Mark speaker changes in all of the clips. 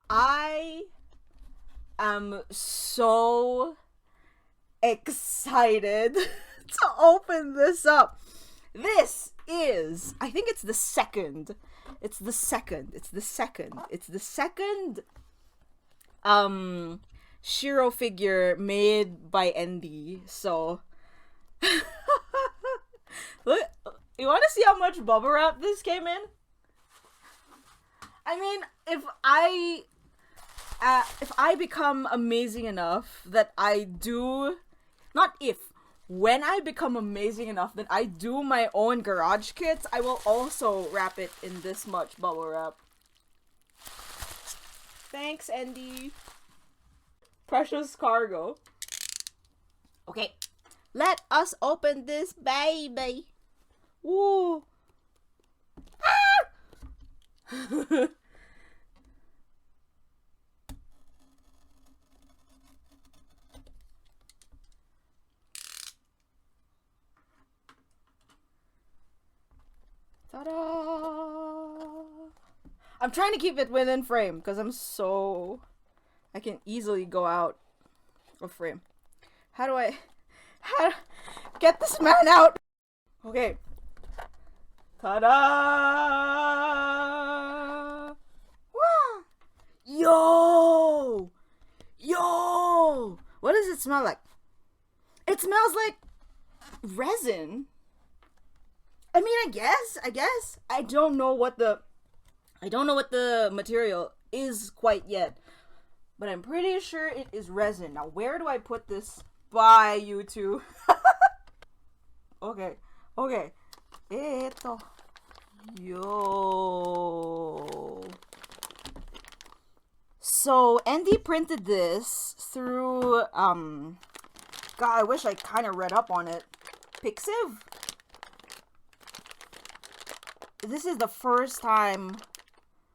Speaker 1: I am so excited to open this up. This is, I think it's the second. It's the second. It's the second. It's the second Shiro figure made by Endy. So look, you want to see how much bubble wrap this came in? I mean, if I become amazing enough that I do, not if, when I become amazing enough that I do my own garage kits, I will also wrap it in this much bubble wrap. Thanks, Endy. Precious cargo. Okay, let us open this baby. Woo! Ah! Ta-da! I'm trying to keep it within frame because I can easily go out of frame. How do I get this man out? Okay. Ta-da! Wow! Yo! Yo! What does it smell like? It smells like resin. I mean, I guess. I don't know what the material is quite yet, but I'm pretty sure it is resin. Now, where do I put this? Bye, you two. Okay. Eto. Yo. So, Endy printed this through, God, I wish I kind of read up on it. Pixiv? This is the first time.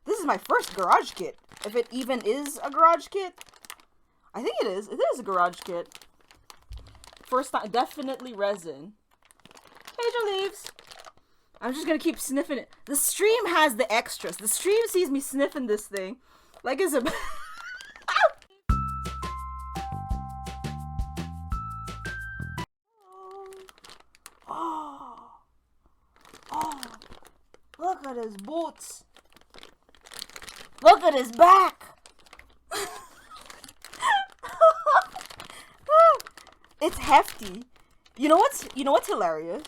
Speaker 1: This is my first garage kit. If it even is a garage kit. I think it is. It is a garage kit. First time. Definitely resin. Major leaves. I'm just gonna keep sniffing it. The stream has the extras. The stream sees me sniffing this thing. Like it's a... Oh. Look at his boots. Look at his back. It's hefty. You know what's hilarious?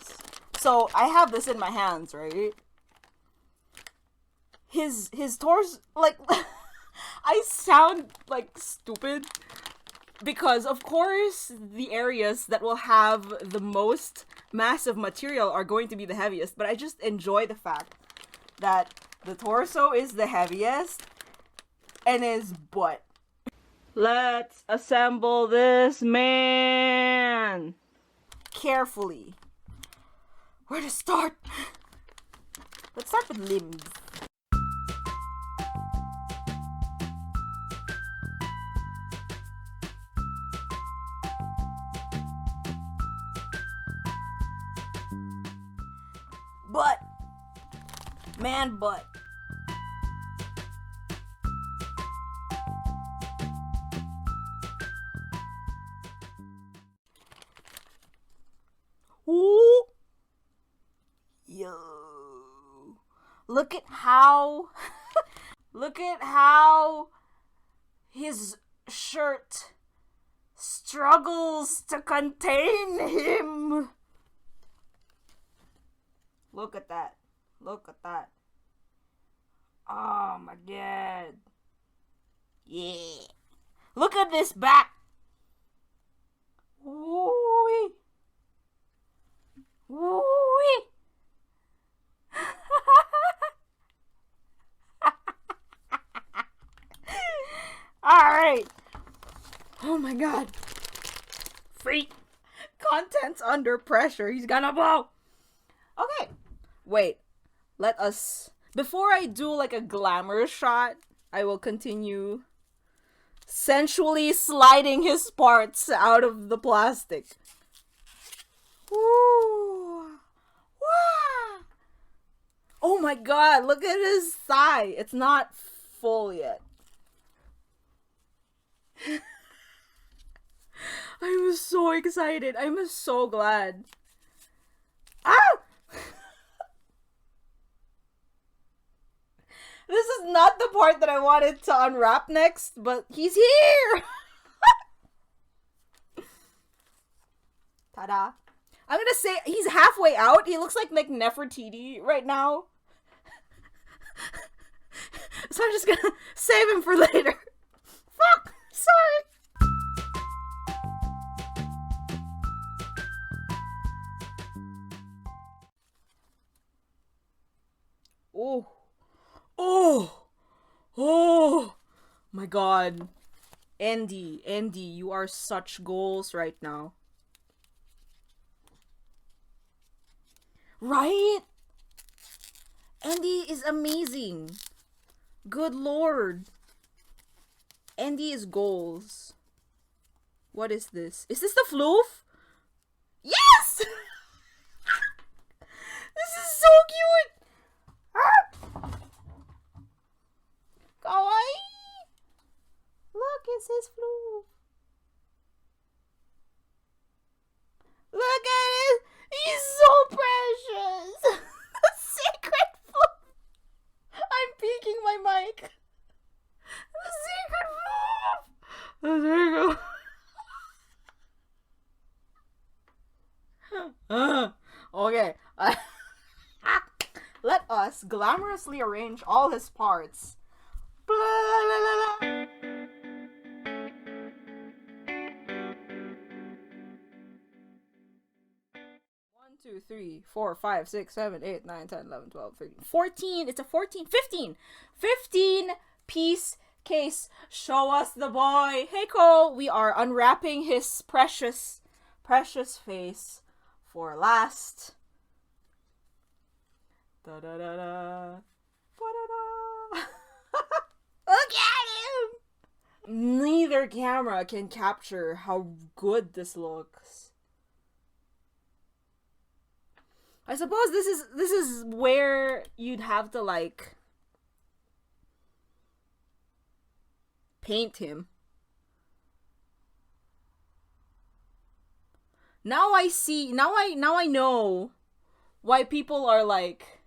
Speaker 1: So I have this in my hands, right? His torso, like, I sound like stupid because of course the areas that will have the most massive material are going to be the heaviest, but I just enjoy the fact that the torso is the heaviest and his butt. Let's assemble this man carefully. Where to start? Let's start with limbs. Butt. Man butt. Ooh. Yo. Look at how his shirt struggles to contain him. Look at that. Oh my god. Yeah. Look at this back. Woo-wee. Woo-wee. Alright. Oh my god. Freak. Contents under pressure. He's gonna blow. Okay. Wait. Let us... Before I do like a glamour shot, I will continue sensually sliding his parts out of the plastic. Woo. Wow. Oh my god, look at his thigh. It's not full yet. I'm so excited. I'm so glad. Ah! This is not the part that I wanted to unwrap next, but he's here! Ta-da. I'm gonna say he's halfway out. He looks like Nefertiti right now. So I'm just gonna save him for later. Fuck! Sorry! Oh. Oh! Oh! My god. Endy, you are such goals right now. Right? Endy is amazing. Good lord. Endy is goals. What is this? Is this the floof? Yes! This is so cute! Ah! Kawaii! Look, it's his floof. Look at it! He's so precious! Secret floof! I'm peeking my mic. The secret floof! There you go. Okay. Let us glamorously arrange all his parts. Blah, blah, blah, blah. 1, 2, 3, 4, 5, 6, 7, 8, 9, 10, 11, 12, 13, 14. It's a 14. 15. 15 piece case. Show us the boy. Hey, Cole. We are unwrapping his precious face for last. Da da da da. Da-da-da. Look at him! Neither camera can capture how good this looks. I suppose this is where you'd have to like paint him. Now I see, now I know why people are like,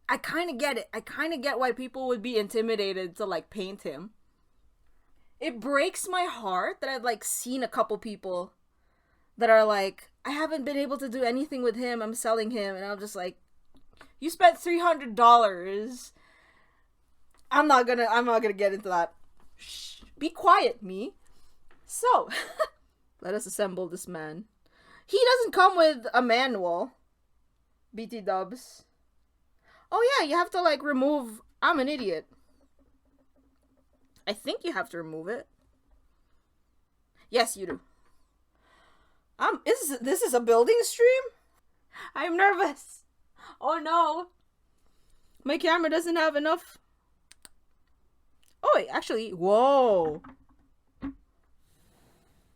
Speaker 1: I kind of get it. I kind of get why people would be intimidated to like paint him. It breaks my heart that I've like seen a couple people that are like, I haven't been able to do anything with him. I'm selling him. And I'm just like, you spent $300. I'm not gonna get into that. Shh, be quiet, me. So, let us assemble this man. He doesn't come with a manual. BT dubs. Oh yeah, you have to like remove, I'm an idiot. I think you have to remove it. Yes, you do. This is a building stream? I'm nervous. Oh no. My camera doesn't have enough. Oh wait, actually, whoa.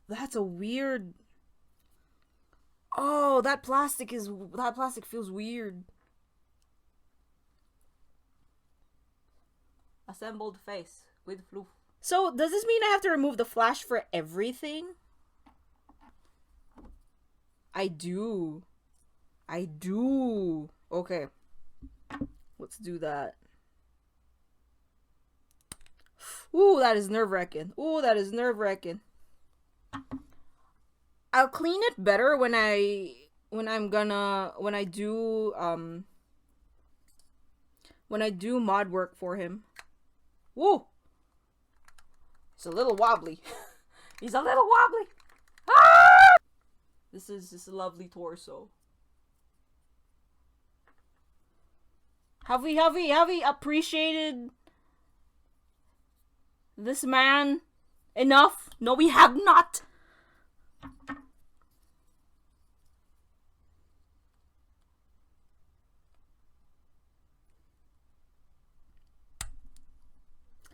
Speaker 1: That's a weird. Oh, that plastic feels weird. Assembled face with floof. So, does this mean I have to remove the flash for everything? I do. Okay. Let's do that. Ooh, that is nerve-wracking. I'll clean it better when I do mod work for him. Woo! He's a little wobbly. Ah! This is a lovely torso. Have we appreciated this man enough? No, we have not.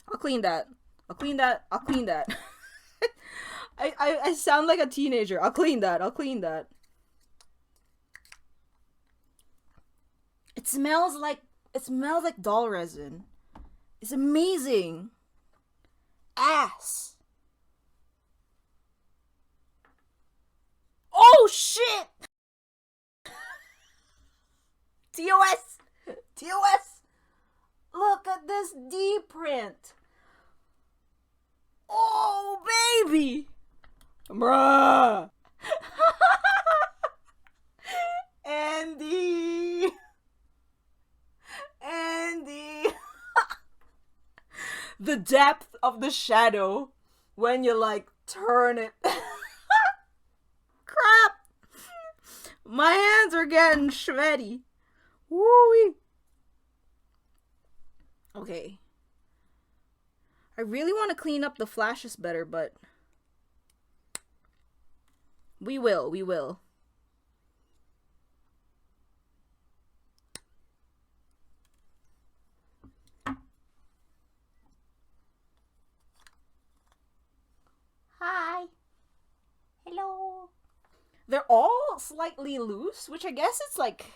Speaker 1: I'll clean that. I sound like a teenager. I'll clean that. It smells like doll resin. It's amazing. ass. Oh shit! TOS! TOS! Look at this D print. Oh baby! Bruh! Endy! Endy! The depth of the shadow when you like turn it. Crap! My hands are getting sweaty. Woo-wee. Okay. I really want to clean up the flashes better, but we will. Hi. Hello. They're all slightly loose, which I guess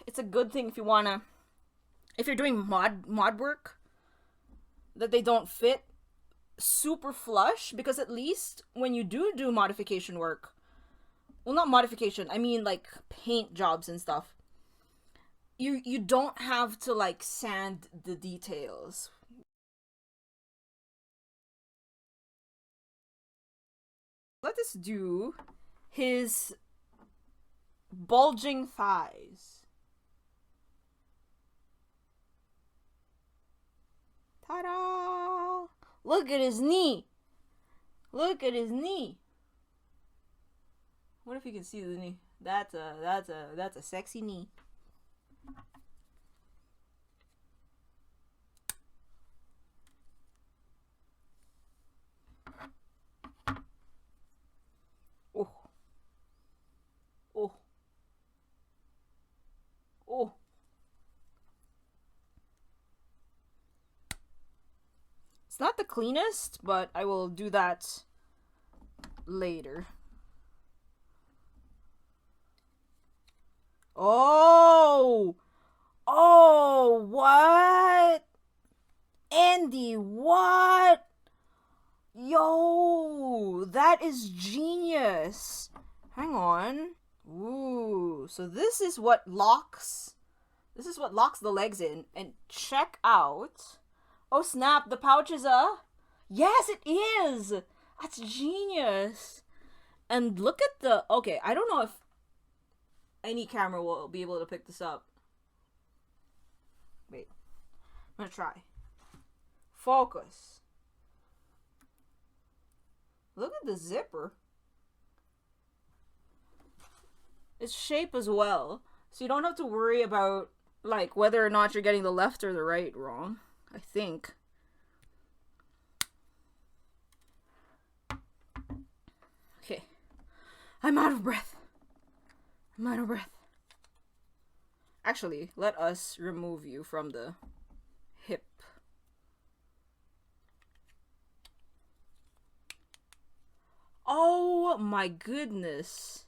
Speaker 1: it's a good thing if you're doing mod work, that they don't fit super flush, because at least when you do modification work, well, not modification, I mean like paint jobs and stuff, you don't have to like sand the details. Let us do his bulging thighs. Ta-da! Look at his knee. Look at his knee. What if you can see the knee? That's a sexy knee. Oh. Oh. Oh. It's not the cleanest, but I will do that later. Oh! Oh, what? Endy, what? Yo, that is genius. Hang on. Ooh, so this is what locks the legs in. And check out. Oh snap, the pouch is yes, it is. That's genius. And look at the, okay, I don't know if any camera will be able to pick this up. Wait, I'm gonna try. Focus. Look at the zipper. It's shape as well, so you don't have to worry about like whether or not you're getting the left or the right wrong, I think. Okay. I'm out of breath. I'm out of breath. Actually, let us remove you from the hip. Oh my goodness.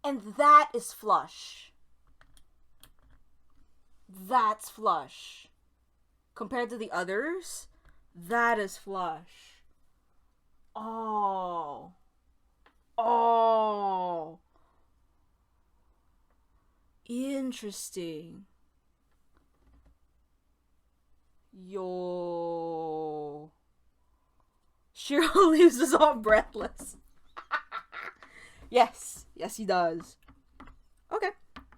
Speaker 1: And that is flush. That's flush. Compared to the others, that is flush. Oh. Oh. Interesting. Yo. Shiro leaves us all breathless. Yes. Yes, he does. Okay.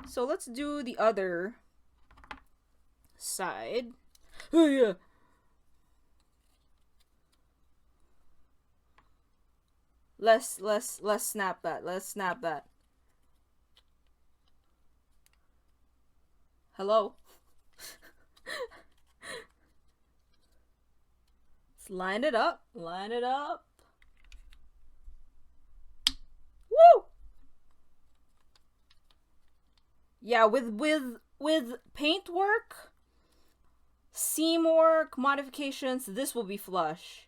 Speaker 1: So let's do the other side. Oh, yeah. Let's snap that. Let's snap that. Hello? Let's line it up. Line it up. Woo! Yeah, with paint work, seam work, modifications, this will be flush.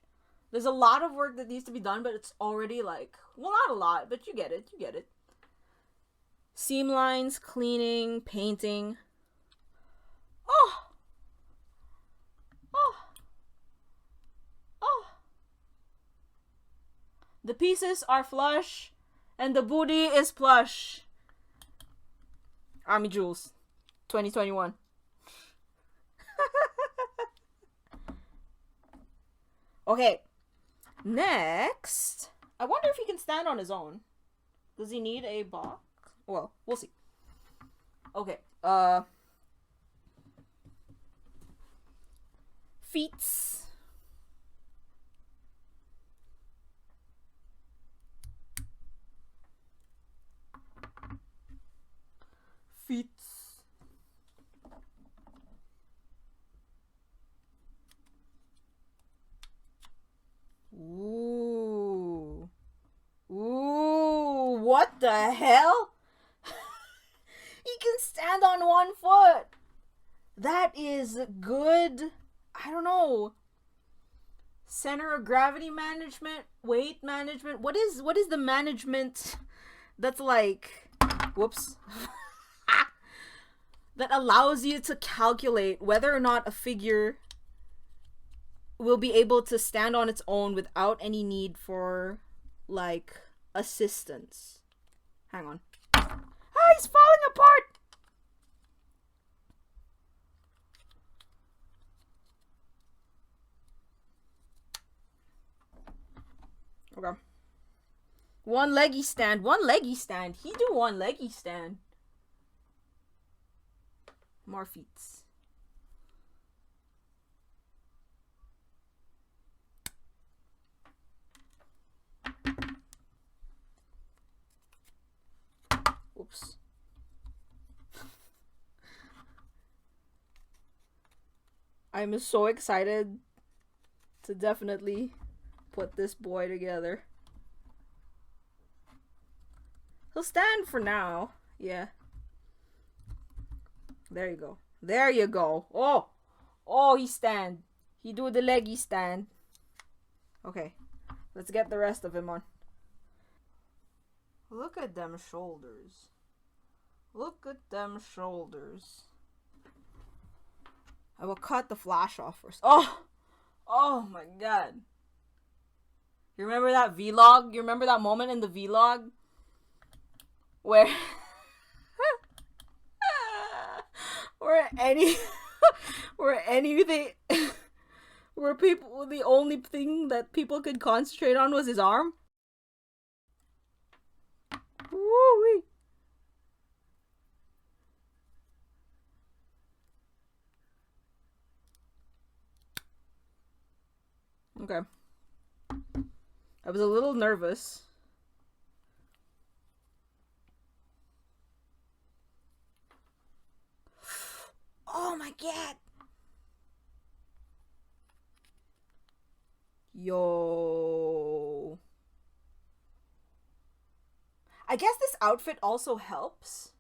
Speaker 1: There's a lot of work that needs to be done, but it's already like, well, not a lot, but you get it. You get it. Seam lines, cleaning, painting. Oh! Oh! The pieces are flush, and the booty is plush. Army Jewels, 2021. Okay, next, I wonder if he can stand on his own. Does he need a box? Well, we'll see. Okay, feats. Feats. Ooh. Ooh, what the hell? He can stand on one foot. That is good. I don't know. Center of gravity management, weight management. What is the management that's like, whoops. That allows you to calculate whether or not a figure will be able to stand on its own without any need for, like, assistance. Hang on. Ah, he's falling apart! Okay. One leggy stand. One leggy stand. He do one leggy stand. More feats. Oops. I'm so excited to definitely put this boy together. He'll stand for now. Yeah. There you go. There you go. Oh. Oh, he stand. He do the leggy stand. Okay. Let's get the rest of him on. Look at them shoulders. Look at them shoulders. I will cut the flash off first. Oh! Oh my god. You remember that vlog? You remember that moment in the vlog? Where... where anything... where people... the only thing that people could concentrate on was his arm? Woo-wee. Okay. I was a little nervous. Oh my god! Yo. I guess this outfit also helps.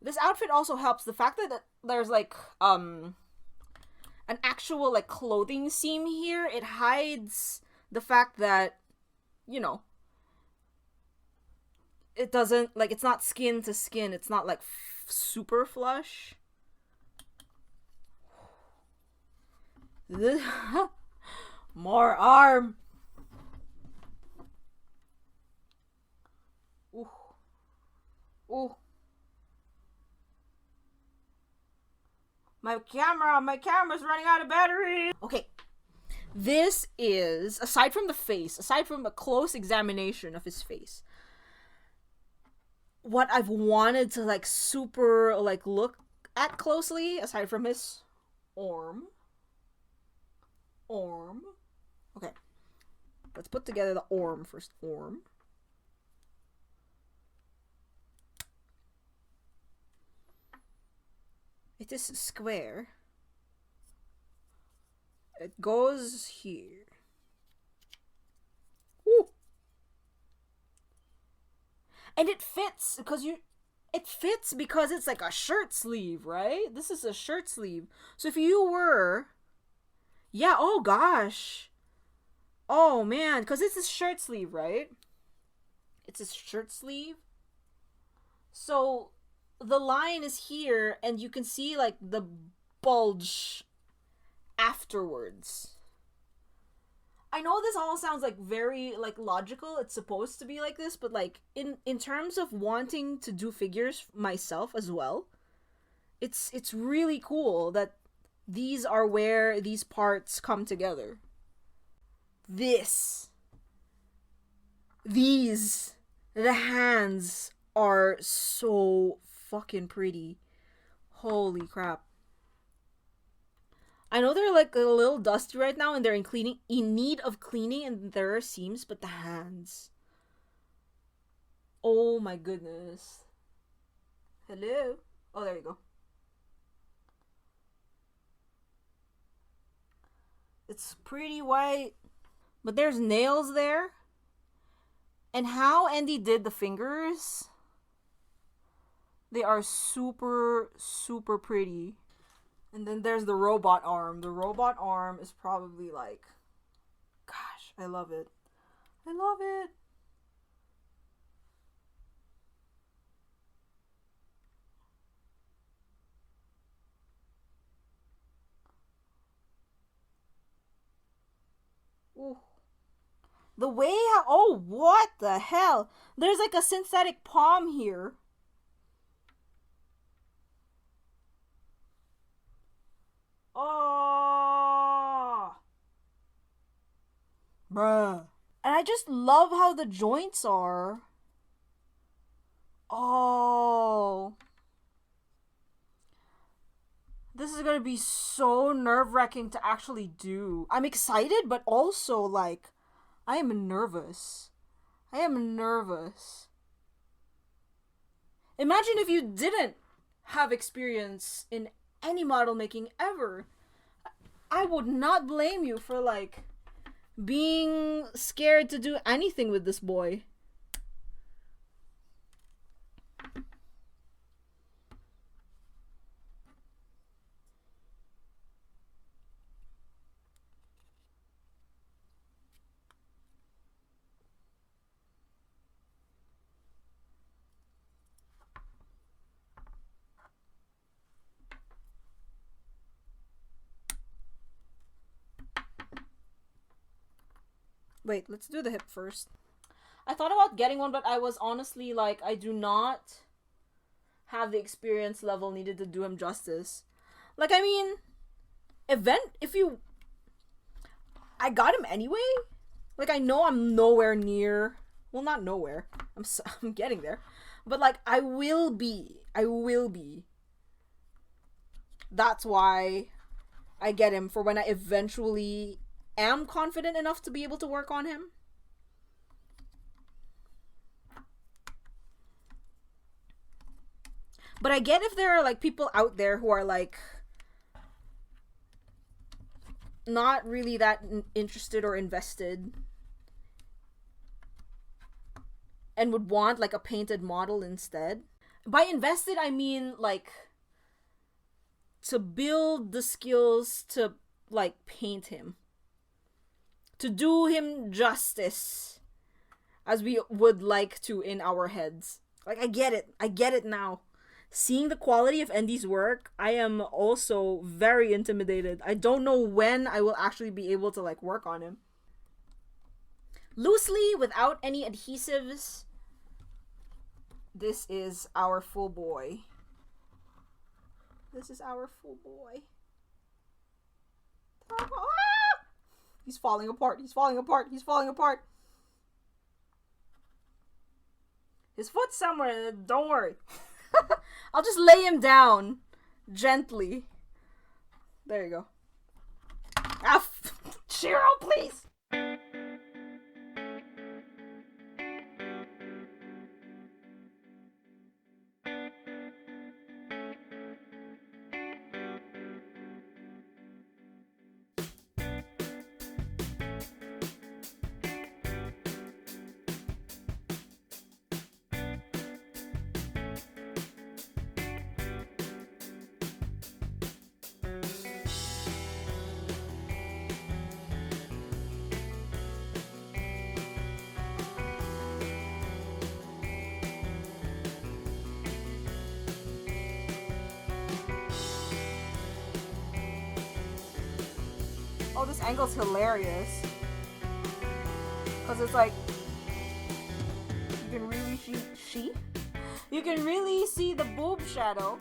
Speaker 1: This outfit also helps. The fact that there's like, an actual like clothing seam here, it hides the fact that, you know, it doesn't, like, it's not skin to skin. It's not like super flush. More arm. Ooh. Ooh. My camera's running out of battery. Okay. This is, aside from the face, aside from a close examination of his face, what I've wanted to, like, super, like, look at closely, aside from his arm. Okay. Let's put together the arm first. Arm. It is square. It goes here. Woo. And it fits because it's like a shirt sleeve, right? This is a shirt sleeve. So if you were, yeah, oh gosh. Oh man, because it's a shirt sleeve, right? It's a shirt sleeve. So the line is here and you can see like the bulge afterwards. I know this all sounds like very like logical. It's supposed to be like this, but like in terms of wanting to do figures myself as well, it's really cool that these are where these parts come together. This. These. The hands are so fucking pretty. Holy crap. I know they're like a little dusty right now and they're in need of cleaning and there are seams, but the hands. Oh my goodness. Hello? Oh, there you go. It's pretty white, but there's nails there. And how Endy did the fingers, they are super, super pretty. And then there's the robot arm. The robot arm is probably like, gosh, I love it. I love it. Ooh. The way, oh, what the hell? There's like a synthetic palm here. Oh. Bruh. And I just love how the joints are. Oh. This is gonna be so nerve-wracking to actually do. I'm excited, but also, like, I am nervous. I am nervous. Imagine if you didn't have experience in any model making ever. I would not blame you for, like, being scared to do anything with this boy. Wait, let's do the hip first. I thought about getting one, but I was honestly like, I do not have the experience level needed to do him justice. Like, I mean, I got him anyway. Like, I know I'm nowhere near, well, not nowhere. I'm getting there. But like, I will be. That's why I get him, for when I eventually am confident enough to be able to work on him. But I get if there are like people out there who are like not really that interested or invested and would want like a painted model instead. By invested, I mean like to build the skills to like paint him, to do him justice as we would like to in our heads. Like, I get it now. Seeing the quality of Endy's work, I am also very intimidated. I don't know when I will actually be able to like work on him. Loosely, without any adhesives, this is our full boy. This is our full boy. Ah! He's falling apart. He's falling apart. He's falling apart. His foot's somewhere. Don't worry. I'll just lay him down gently. There you go. Ah, Shiro, please. Oh, this angle's hilarious. because it's like you can really you can really see the boob shadow.